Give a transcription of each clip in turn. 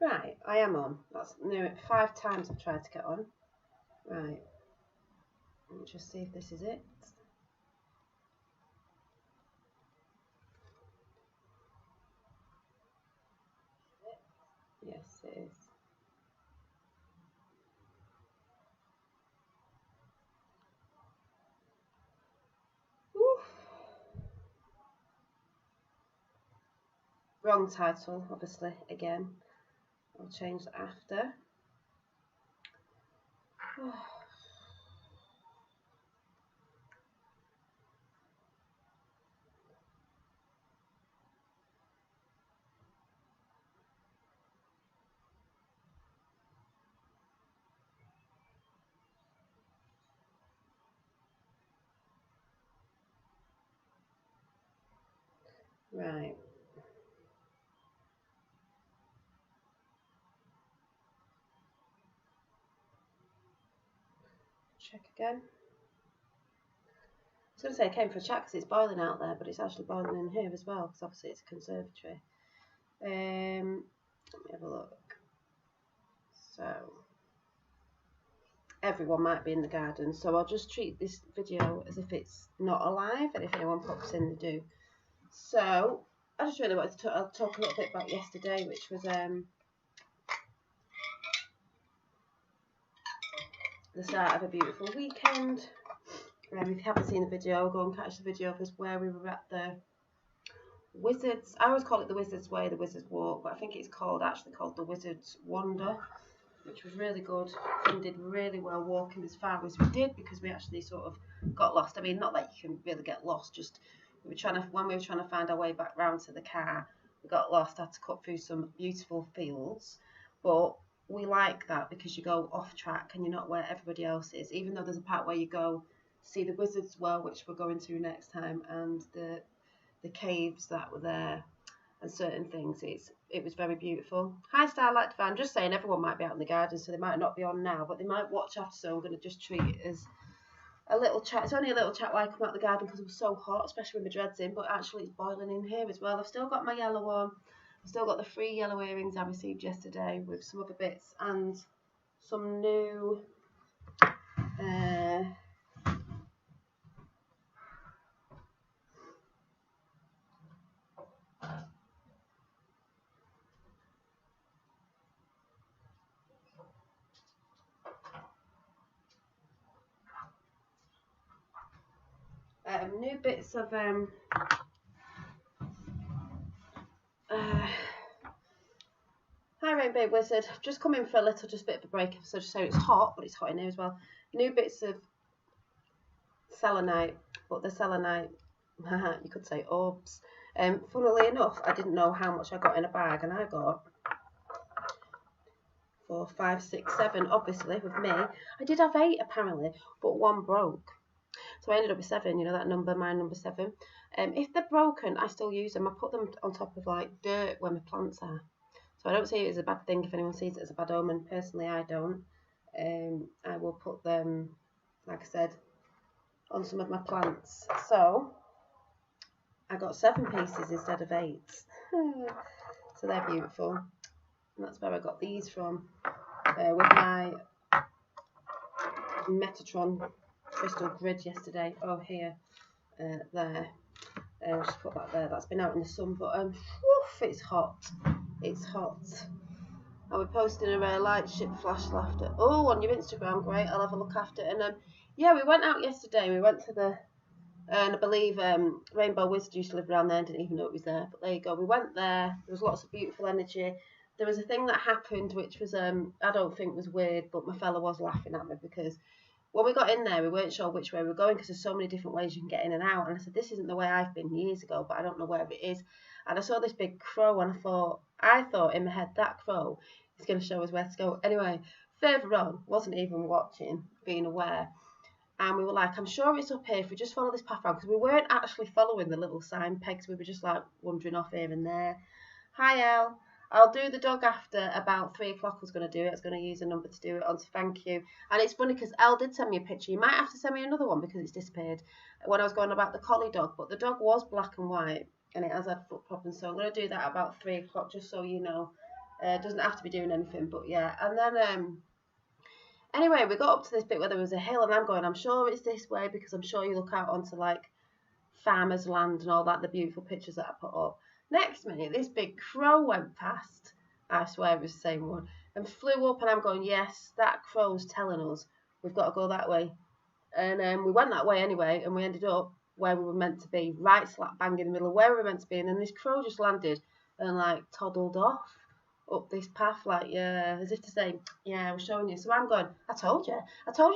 Right, I am on. That's near 5 times I've tried to get on. Right, let me just see if this is it. Yes, it is. Oof. Wrong title, obviously, again. I'll change that after. Right. Check again. I was going to say I came for a chat because it's boiling out there, but it's actually boiling in here as well because obviously it's a conservatory. Let me have a look. So, everyone might be in the garden, so I'll just treat this video as if it's not alive, and if anyone pops in, they do. So, I just really wanted to talk a little bit about yesterday, which was the start of a beautiful weekend. If you haven't seen the video, go and catch the video of us where we were at the Wizards. I always call it the Wizards Way, the Wizards Walk, but I think it's actually called the Wizards Wander, which was really good. And did really well walking as far as we did because we actually sort of got lost. I mean, not that you can really get lost, just when we were trying to find our way back round to the car, we got lost, had to cut through some beautiful fields, but we like that because you go off track and you're not where everybody else is, even though there's a part where you go see the Wizards Well, which we're going to next time, and the caves that were there and certain things. It was very beautiful. Hi Starlight Fan, just saying everyone might be out in the garden, so they might not be on now, but they might watch after, so I'm going to just treat it as a little chat. It's only a little chat while I come out the garden because it was so hot, especially with my dreads in, but actually it's boiling in here as well. I've still got my yellow on. I've still got the 3 yellow earrings I received yesterday with some other bits and some new new bits of hi Rainbow Wizard, just come in for a little bit of a break, so just so it's hot, but it's hot in here as well. New bits of selenite, but the selenite, you could say orbs. Funnily enough, I didn't know how much I got in a bag, and I got 4, 5, 6, 7, obviously, with me. I did have 8 apparently, but 1 broke. So I ended up with 7, you know that number, my number 7. If they're broken, I still use them. I put them on top of like dirt where my plants are. So I don't see it as a bad thing if anyone sees it as a bad omen. Personally, I don't. I will put them, like I said, on some of my plants. So I got 7 pieces instead of 8. So they're beautiful. And that's where I got these from. With my Metatron crystal grid yesterday. Oh, here, there. Just put that there. That's been out in the sun, but woof, it's hot. It's hot. I'll be posting a light ship flash laughter. Oh, on your Instagram, great. I'll have a look after it. And yeah, we went out yesterday. We went to the, and I believe Rainbow Wizard used to live around there. Didn't even know it was there. But there you go. We went there. There was lots of beautiful energy. There was a thing that happened which was I don't think was weird, but my fella was laughing at me because when we got in there, we weren't sure which way we were going because there's so many different ways you can get in and out. And I said, this isn't the way I've been years ago, but I don't know where it is. And I saw this big crow, and I thought in my head, that crow is going to show us where to go. Anyway, further on, wasn't even watching, being aware. And we were like, I'm sure it's up here if we just follow this path around, because we weren't actually following the little sign pegs. We were just like wandering off here and there. Hi, Elle. I'll do the dog after about 3 o'clock. I was going to do it. I was going to use a number to do it on, so thank you. And it's funny because Elle did send me a picture. You might have to send me another one because it's disappeared when I was going about the collie dog. But the dog was black and white and it has had foot problems. So I'm going to do that about 3 o'clock just so you know. Doesn't have to be doing anything, but yeah. And then anyway, we got up to this bit where there was a hill, and I'm going, I'm sure it's this way, because I'm sure you look out onto like farmers' land and all that, the beautiful pictures that I put up. Next minute, this big crow went past. I swear it was the same one, and flew up, and I'm going, yes, that crow's telling us we've got to go that way. And we went that way anyway, and we ended up where we were meant to be, right slap bang in the middle of where we were meant to be. And then this crow just landed and like toddled off up this path, like, yeah, as if to say, yeah, I was showing you. So I'm going, I told you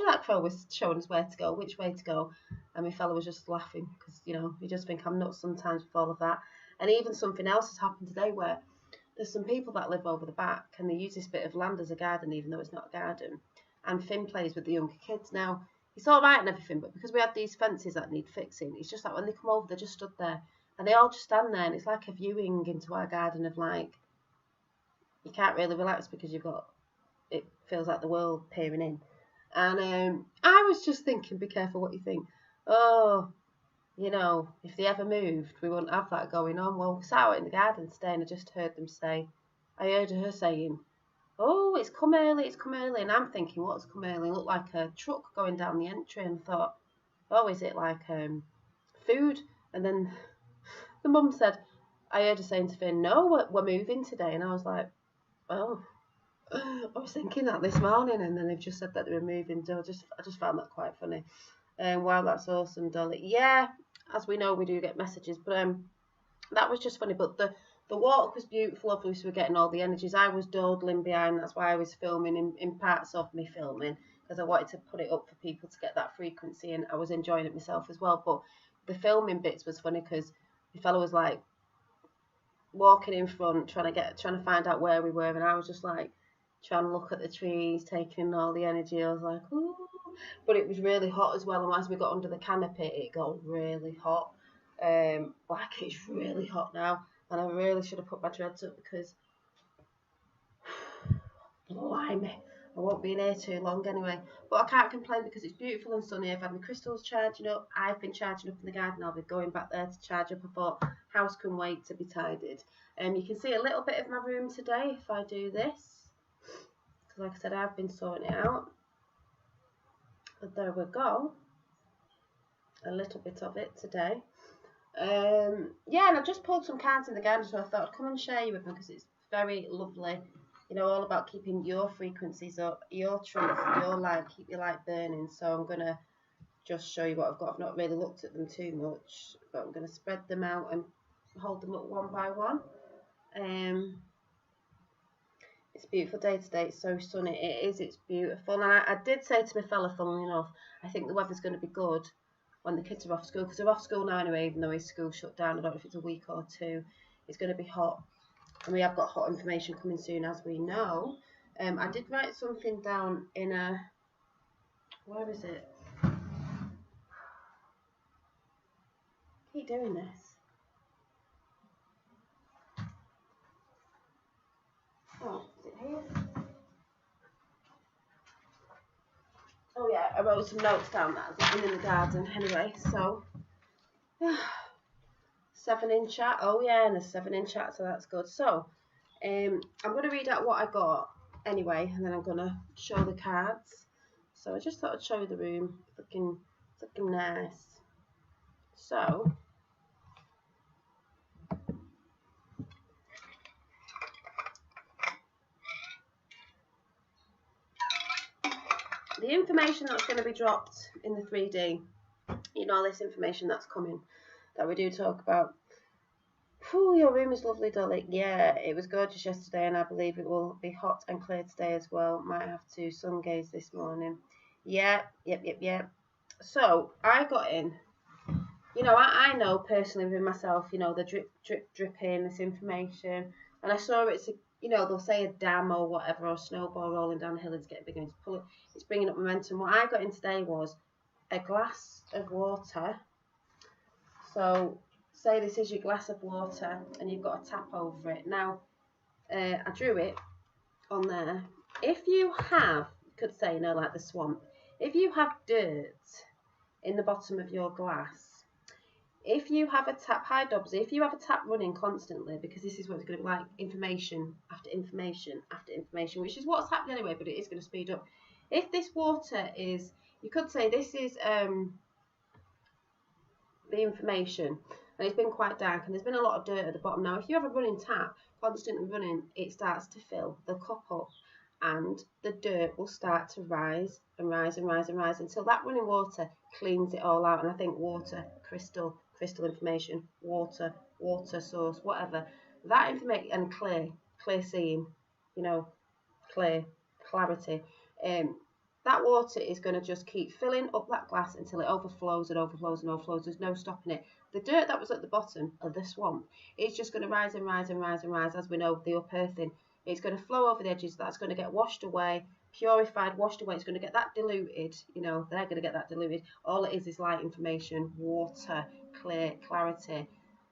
that crow was showing us where to go, which way to go. And my fella was just laughing, because, you know, you just think I'm nuts sometimes with all of that. And even something else has happened today where there's some people that live over the back, and they use this bit of land as a garden, even though it's not a garden. And Finn plays with the younger kids. Now, it's all right and everything, but because we have these fences that need fixing, it's just like when they come over, they're just stood there, and they all just stand there, and it's like a viewing into our garden of like, you can't really relax because you've got, it feels like the world peering in. And I was just thinking, be careful what you think. Oh, you know, if they ever moved, we wouldn't have that going on. Well, we sat out in the garden today, and I just heard them say, I heard her saying, oh, it's come early, and I'm thinking, what's come early? It looked like a truck going down the entry, and I thought, oh, is it like food? And then the mum said, I heard her saying to Finn, no, we're moving today. And I was like, oh, I was thinking that this morning, and then they've just said that they were moving. So I just found that quite funny. Wow, that's awesome, Dolly. Yeah, as we know, we do get messages, but that was just funny. But the walk was beautiful. Obviously, we're getting all the energies. I was dawdling behind. That's why I was filming in parts of me filming, because I wanted to put it up for people to get that frequency, and I was enjoying it myself as well. But the filming bits was funny because the fellow was like walking in front, trying to find out where we were, and I was just like trying to look at the trees, taking in all the energy. I was like, ooh. But it was really hot as well, and as we got under the canopy, it got really hot. Like it's really hot now, and I really should have put my dreads up because, blimey, I won't be in here too long anyway. But I can't complain because it's beautiful and sunny. I've had my crystals charging up. I've been charging up in the garden. I'll be going back there to charge up. I thought, house can wait to be tidied. You can see a little bit of my room today if I do this, because like I said, I've been sorting it out. But there we go. A little bit of it today. Yeah, and I just pulled some cards in the garden, so I thought I'd come and share you with them because it's very lovely. You know, all about keeping your frequencies up, your truth, your light, keep your light burning. So I'm going to just show you what I've got. I've not really looked at them too much, but I'm going to spread them out and hold them up one by one. It's a beautiful day today. It's so sunny. It is. It's beautiful. And I did say to my fella, funnily enough, I think the weather's going to be good when the kids are off school, because they're off school now anyway, even though his school shut down. I don't know if it's a week or two. It's going to be hot. And we have got hot information coming soon, as we know. I did write something down in a... Where is it? Keep doing this. Oh, is it here? Oh yeah, I wrote some notes down that I've been in the garden anyway, so... 7-in chat. Oh yeah, and a 7-in chat, so that's good. So, I'm going to read out what I got anyway, and then I'm going to show the cards. So I just thought I'd show you the room. Looking nice. So, the information that's going to be dropped in the 3D, you know, this information that's coming, that we do talk about. Oh, your room is lovely, Dolly. Yeah, it was gorgeous yesterday, and I believe it will be hot and clear today as well. Might have to sun gaze this morning. Yeah. So, I got in. You know, I know personally with myself, you know, the drip in this information. And I saw it's, you know, they'll say a dam or whatever, or a snowball rolling down a hill, it's getting bigger, and it's bringing up momentum. What I got in today was a glass of water. So, say this is your glass of water and you've got a tap over it. Now, I drew it on there. If you have, could say, you know, like the swamp, if you have dirt in the bottom of your glass, if you have a tap, hi Dobbsy, if you have a tap running constantly, because this is what it's going to be like, information after information after information, which is what's happening anyway, but it is going to speed up. If this water is, you could say this is the information, and it's been quite dark, and there's been a lot of dirt at the bottom. Now, if you have a running tap, constantly running, it starts to fill the cup up, and the dirt will start to rise and rise and rise and rise until that running water cleans it all out. And I think water, crystal information, water source, whatever, that information, and clear seeing, you know, clarity, that water is going to just keep filling up that glass until it overflows and overflows and overflows. There's no stopping it. The dirt that was at the bottom of the swamp is just going to rise and rise and rise and rise. As we know, the upearthing, it's going to flow over the edges. That's going to get washed away, purified, washed away. It's going to get that diluted. You know, they're going to get that diluted. All it is light information, water, clarity.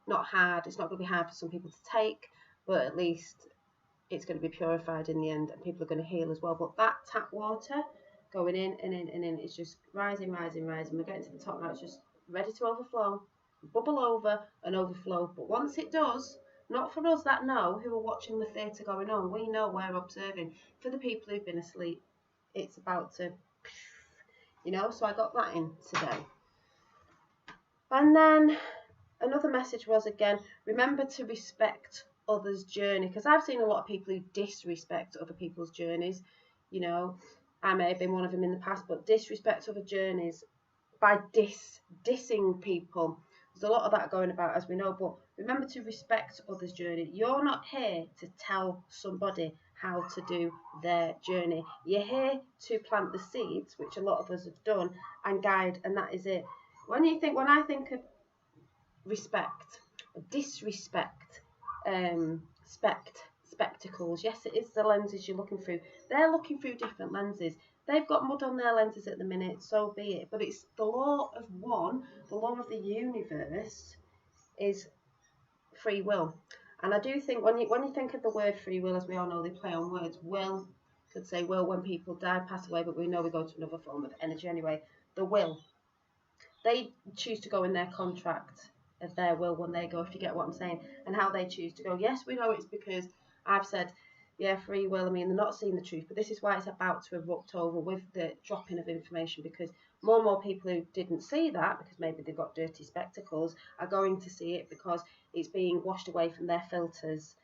Not hard. It's not going to be hard for some people to take, but at least it's going to be purified in the end, and people are going to heal as well. But that tap water going in and in and in, it's just rising, rising, rising. We're getting to the top now. It's just ready to overflow, bubble over and overflow. But once it does, not for us that know, who are watching the theatre going on, we know, we're observing. For the people who've been asleep, it's about to, you know. So I got that in today. And then another message was, again, remember to respect others' journey, because I've seen a lot of people who disrespect other people's journeys. You know, I may have been one of them in the past, but disrespect other journeys by dissing people. There's a lot of that going about, as we know, but remember to respect others' journey. You're not here to tell somebody how to do their journey. You're here to plant the seeds, which a lot of us have done, and guide, and that is it. When I think of respect, disrespect, spectacles, yes, it is the lenses you're looking through. They're looking through different lenses. They've got mud on their lenses at the minute, so be it. But it's the law of one, the law of the universe is free will. And I do think when you think of the word free will, as we all know, they play on words. Will, could say will when people die, pass away, but we know we go to another form of energy anyway. The will, they choose to go in their contract of their will when they go, if you get what I'm saying, and how they choose to go. Yes, we know it's because I've said, yeah, free will. I mean, they're not seeing the truth, but this is why it's about to erupt over with the dropping of information, because more and more people who didn't see that, because maybe they've got dirty spectacles, are going to see it because it's being washed away from their filters,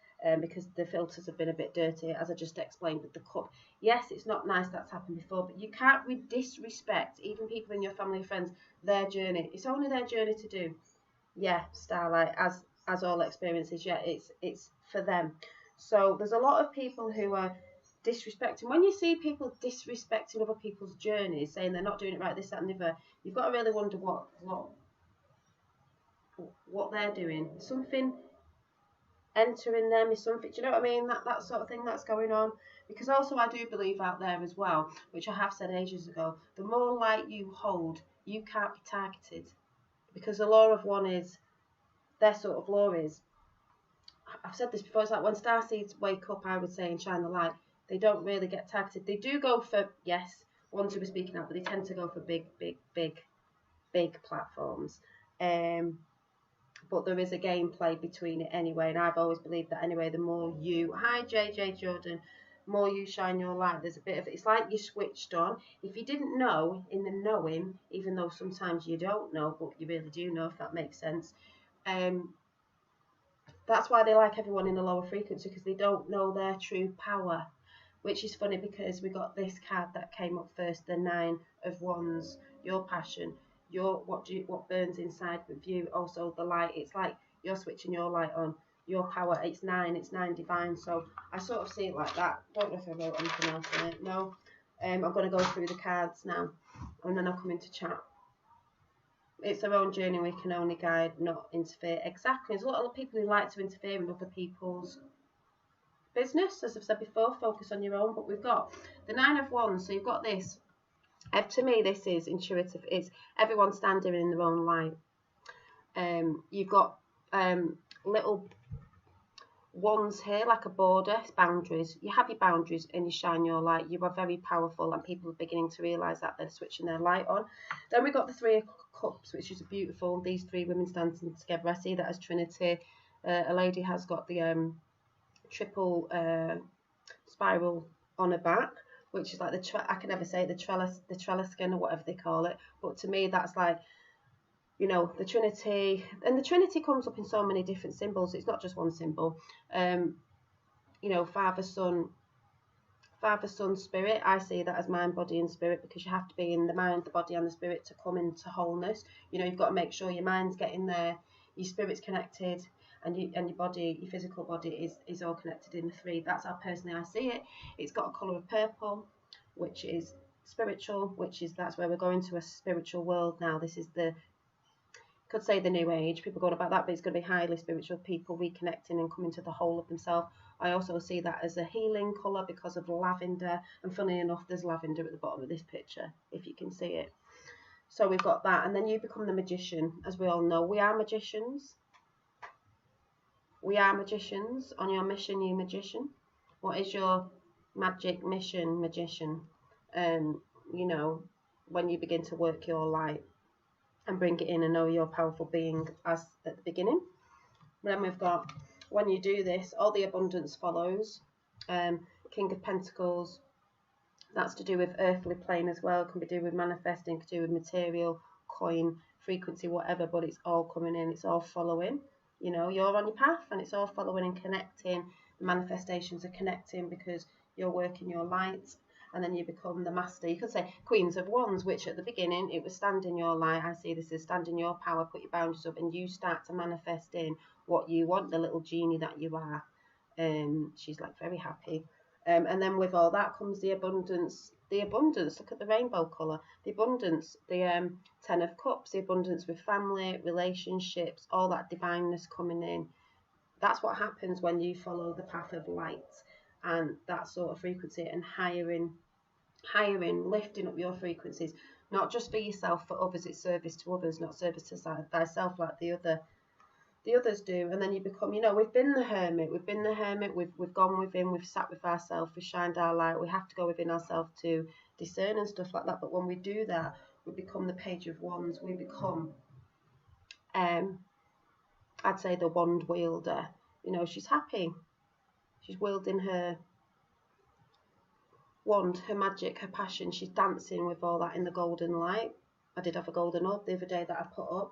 because the filters have been a bit dirty, as I just explained with the cup. Yes, it's not nice that's happened before, but you can't disrespect even people in your family and friends, their journey. It's only their journey to do. Yeah, Starlight, as all experiences, yeah, it's for them. So there's a lot of people who are disrespecting. When you see people disrespecting other people's journeys, saying they're not doing it right, this, that, and the other, you've got to really wonder what they're doing. Something entering them is something. Do you know what I mean? That sort of thing that's going on. Because also I do believe out there as well, which I have said ages ago, the more light you hold, you can't be targeted. Because the law of one is, their sort of law is, I've said this before, it's like when starseeds wake up, I would say, and shine the light, they don't really get targeted. They do go for, yes, ones who are speaking out, but they tend to go for big platforms. But there is a gameplay between it anyway, and I've always believed that anyway. The more you, hi JJ Jordan, more you shine your light, there's a bit of, it's like you're switched on. If you didn't know, in the knowing, even though sometimes you don't know, but you really do know, if that makes sense, that's why they like everyone in a lower frequency, because they don't know their true power. Which is funny, because we got this card that came up first, the 9 of Wands, your passion, your what burns inside of you, also the light. It's like you're switching your light on, your power. It's 9 divine. So I sort of see it like that. Don't know if I wrote anything else in it. No. I'm going to go through the cards now, and then I'll come into chat. It's their own journey, we can only guide, not interfere. Exactly. There's a lot of people who like to interfere in other people's business. As I've said before, focus on your own. But we've got the 9 of Wands, so you've got this. To me, this is intuitive. It's everyone standing in their own light. You've got little wands here, like a border. It's boundaries. You have your boundaries and you shine your light. You are very powerful, and people are beginning to realise that they're switching their light on. Then we've got the 3 of Cups, which is beautiful. These three women standing together. I see that as Trinity. A lady has got the triple spiral on her back, which is like I can never say it, the trellis skin or whatever they call it. But to me, that's like, you know, the Trinity. And the Trinity comes up in so many different symbols. It's not just one symbol. You know, Father, Son, Spirit. I see that as mind, body and spirit, because you have to be in the mind, the body and the spirit to come into wholeness. You know, you've got to make sure your mind's getting there, your spirit's connected, and your body, your physical body is all connected in the three. That's how personally I see it. It's got a colour of purple, which is spiritual, that's where we're going to a spiritual world now. This is could say the new age, people going about that, but it's going to be highly spiritual, people reconnecting and coming to the whole of themselves. I also see that as a healing colour because of lavender, and funny enough, there's lavender at the bottom of this picture, if you can see it. So we've got that, and then you become the magician. As we all know, we are magicians. We are magicians. On your mission, you magician. What is your magic mission, magician? You know, when you begin to work your light and bring it in and know your powerful being as at the beginning. Then we've got, when you do this, all the abundance follows. King of Pentacles, that's to do with earthly plane as well. It can be do with manifesting, can do with material, coin, frequency, whatever, but it's all coming in, it's all following. You know, you're on your path and it's all following and connecting. The manifestations are connecting because you're working your light. And then you become the master. You could say Queens of Wands, which at the beginning, it was stand in your light. I see this as stand in your power, put your boundaries up, and you start to manifest in what you want, the little genie that you are. She's like very happy. And then with all that comes the abundance. The abundance, look at the rainbow colour. The abundance, the 10 of Cups, the abundance with family, relationships, all that divineness coming in. That's what happens when you follow the path of light and that sort of frequency, and hiring, lifting up your frequencies, not just for yourself, for others. It's service to others, not service to thyself like the others do. And then you become, you know, we've been the hermit, we've gone within, we've sat with ourselves, we've shined our light. We have to go within ourselves to discern and stuff like that. But when we do that, we become the Page of Wands. We become I'd say the wand wielder. You know, she's happy. She's wielding her wand, her magic, her passion. She's dancing with all that in the golden light. I did have a golden orb the other day that I put up.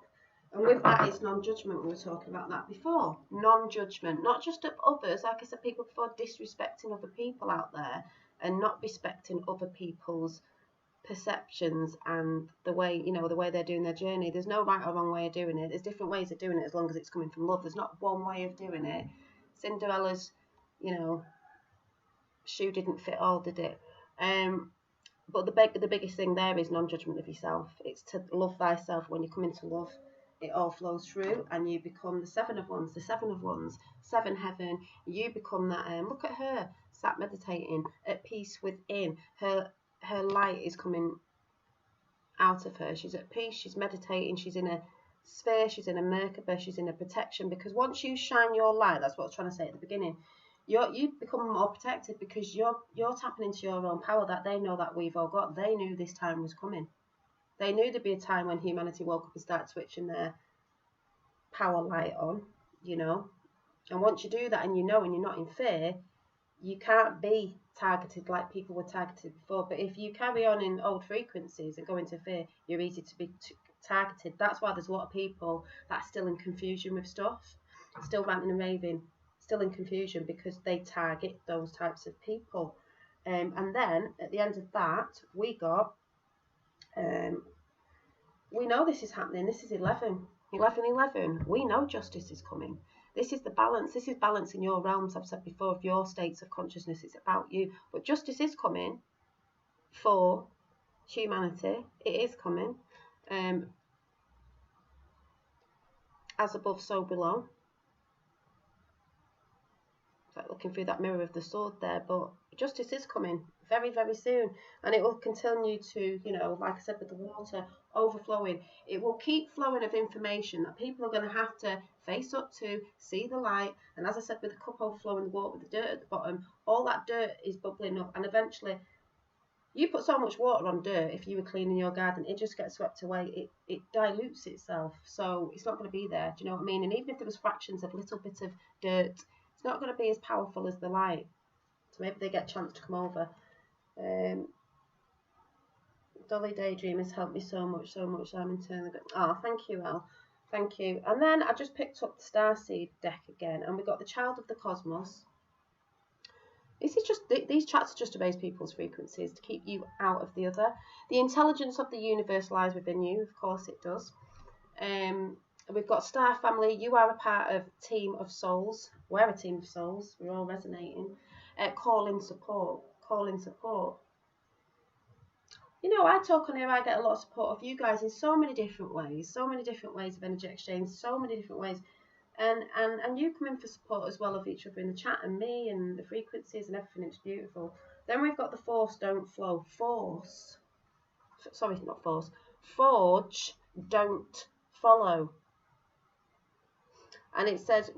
And with that, it's non-judgment. We were talking about that before. Non-judgment. Not just of others. Like I said, people before, disrespecting other people out there and not respecting other people's perceptions and the way, you know, the way they're doing their journey. There's no right or wrong way of doing it. There's different ways of doing it as long as it's coming from love. There's not one way of doing it. Cinderella's, you know, shoe didn't fit all, did it? But the biggest thing there is non-judgment of yourself. It's to love thyself. When you come into love, it all flows through and you become the Seven of Wands, seven heaven. You become that. Look at her, sat meditating, at peace within. Her light is coming out of her. She's at peace, she's meditating, she's in a sphere, she's in a Merkaba, she's in a protection. Because once you shine your light, that's what I was trying to say at the beginning, you become more protected because you're tapping into your own power that they know that we've all got. They knew this time was coming. They knew there'd be a time when humanity woke up and started switching their power light on, you know. And once you do that and you know and you're not in fear, you can't be targeted like people were targeted before. But if you carry on in old frequencies and go into fear, you're easy to be targeted. That's why there's a lot of people that are still in confusion with stuff, still ranting and raving, still in confusion because they target those types of people. And then at the end of that, we got, we know this is happening. This is 11. We know justice is coming. This is the balance. This is balance in your realms. I've said before, of your states of consciousness. It's about you. But justice is coming for humanity. It is coming. As above, so below. It's like looking through that mirror of the sword there. But justice is coming very, very soon. And it will continue to, you know, like I said, with the water overflowing. It will keep flowing of information that people are going to have to face up to, see the light. And as I said, with the cup overflowing, the water with the dirt at the bottom, all that dirt is bubbling up. And eventually, You put so much water on dirt, if you were cleaning your garden, it just gets swept away. It dilutes itself, so it's not going to be there. Do you know what I mean? And even if there was fractions of a little bit of dirt, it's not going to be as powerful as the light. So maybe they get a chance to come over. Dolly Daydream has helped me so much. I'm internally good. Oh, thank you, Elle. Thank you. And then I just picked up the Starseed deck again, and we got the Child of the Cosmos. This is just, these chats are just to raise people's frequencies, to keep you out of the other. The intelligence of the universe lies within you, of course it does. We've got Star Family. You are a part of a team of souls. We're a team of souls. We're all resonating. Call in support. Call in support. You know, I talk on here, I get a lot of support of you guys in so many different ways of energy exchange, so many different ways. And you come in for support as well of each other in the chat, and me, and the frequencies and everything. It's beautiful. Then we've got the Force Don't Flow. Force. Sorry, not Force. Forge Don't Follow. And it says,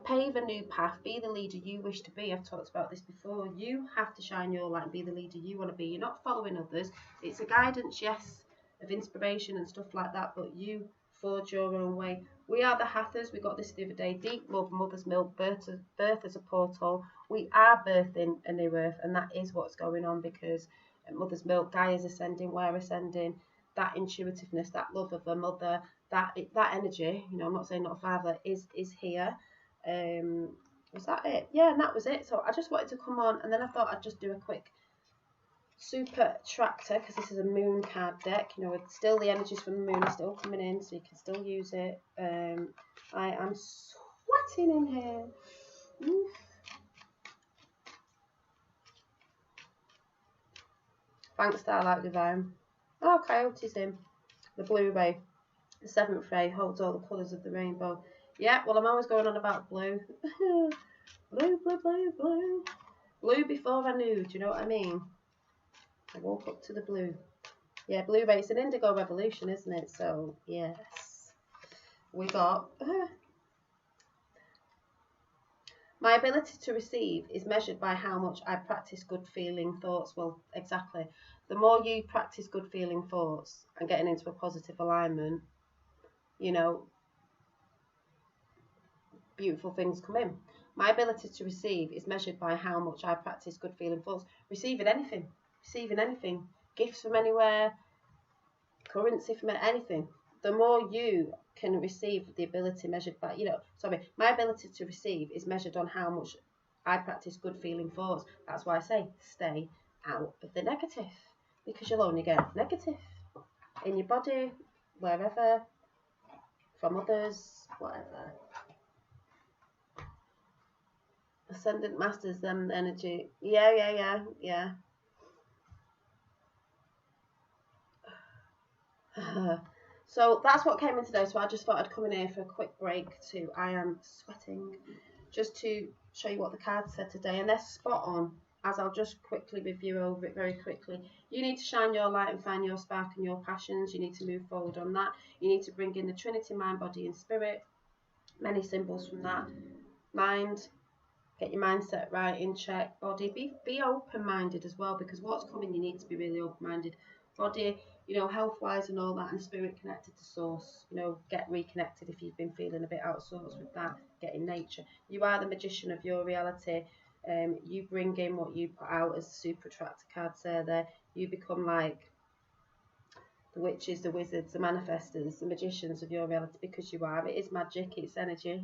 pave a new path, be the leader you wish to be. I've talked about this before. You have to shine your light and be the leader you want to be. You're not following others. It's a guidance, yes, of inspiration and stuff like that, but you forge your own way. We are the Hathors. We got this the other day. Deep love, mother's milk, birth as a portal. We are birthing a new earth, and that is what's going on, because mother's milk, Gaia's ascending, we're ascending. That intuitiveness, that love of a mother, that energy, you know, I'm not saying not a father, is here. Was that it? Yeah, and that was it. So I just wanted to come on, and then I thought I'd just do a quick super tractor, because this is a moon card deck. You know, with still the energies from the moon are still coming in, so you can still use it. I am sweating in here. Oof. Thanks, Starlight Divine. Oh, Coyote's in. The blue ray. The 7th ray holds all the colours of the rainbow. Yeah, well, I'm always going on about blue. Blue, blue, blue, blue. Blue before I knew, do you know what I mean? I woke up to the blue. Yeah, blue ray. It's an indigo revolution, isn't it? So, yes. We got... My ability to receive is measured by how much I practice good feeling thoughts. Well, exactly. The more you practice good feeling thoughts and getting into a positive alignment, you know, beautiful things come in. My ability to receive is measured by how much I practice good feeling thoughts. Receiving anything, gifts from anywhere, currency from anything. The more you can receive, the ability measured by, my ability to receive is measured on how much I practice good feeling thoughts. That's why I say stay out of the negative, because you'll only get negative in your body, wherever, from others, whatever. Ascendant Masters, them energy. Yeah. So that's what came in today. So I just thought I'd come in here for a quick break to, I am sweating, just to show you what the cards said today. And they're spot on, as I'll just quickly review over it very quickly. You need to shine your light and find your spark and your passions. You need to move forward on that. You need to bring in the Trinity, mind, body and spirit. Many symbols from that. Mind, get your mindset right, in check. Body, be open-minded as well, because what's coming, you need to be really open-minded. Body, health-wise and all that, and spirit connected to source. Get reconnected if you've been feeling a bit out of sorts with that. Get in nature. You are the magician of your reality. You bring in what you put out, as the super attractor cards there. You become like the witches, the wizards, the manifestors, the magicians of your reality, because you are. It is magic, it's energy,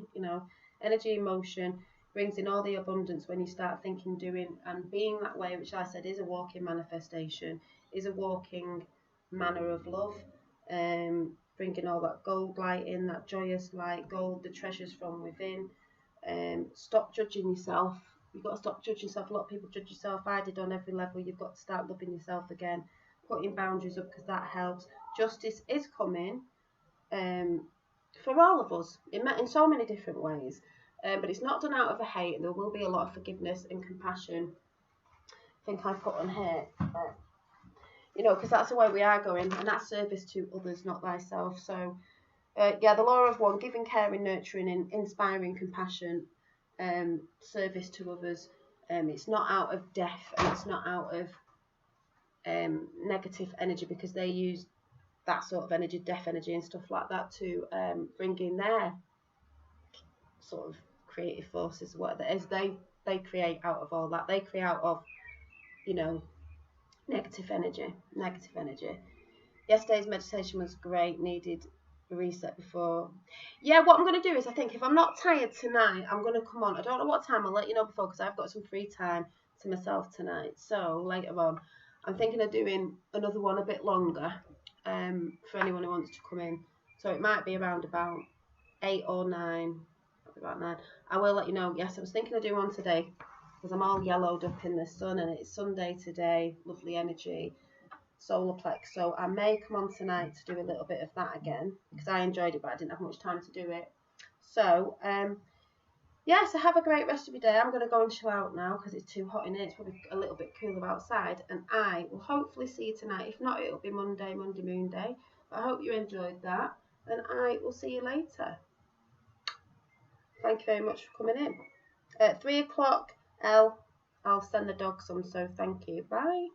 energy, emotion, brings in all the abundance when you start thinking, doing and being that way, which I said is a walking manifestation, is a walking manner of love, bringing all that gold light in, that joyous light, gold, the treasures from within. Stop judging yourself. You've got to stop judging yourself. A lot of people judge yourself. I did on every level. You've got to start loving yourself again, putting boundaries up, because that helps. Justice is coming for all of us in so many different ways, but it's not done out of a hate. There will be a lot of forgiveness and compassion. I think I put on here, because that's the way we are going, and that's service to others, not thyself. So yeah, the law of one, giving, caring, nurturing, inspiring, compassion, service to others. It's not out of death, and it's not out of negative energy, because they use that sort of energy, death energy and stuff like that, to bring in their sort of creative forces, whatever it is they create out of all that. They create out of, you know, negative energy. Yesterday's meditation was great, needed a reset before. Yeah, what I'm going to do is, I think if I'm not tired tonight, I'm going to come on. I don't know what time, I'll let you know before, because I've got some free time to myself tonight. So later on, I'm thinking of doing another one a bit longer, for anyone who wants to come in. So it might be around about 8 or 9. About 9. I will let you know. Yes, I was thinking of doing one today, because I'm all yellowed up in the sun, and it's Sunday today. Lovely energy, solar plex. So I may come on tonight to do a little bit of that again, because I enjoyed it, but I didn't have much time to do it. So yeah, so have a great rest of your day. I'm going to go and chill out now, because it's too hot in here. It's probably a little bit cooler outside, and I will hopefully see you tonight. If not, it'll be Monday Moon Day. But I hope you enjoyed that, and I will see you later. Thank you very much for coming in. At 3 o'clock, I'll send the dog some, so thank you. Bye.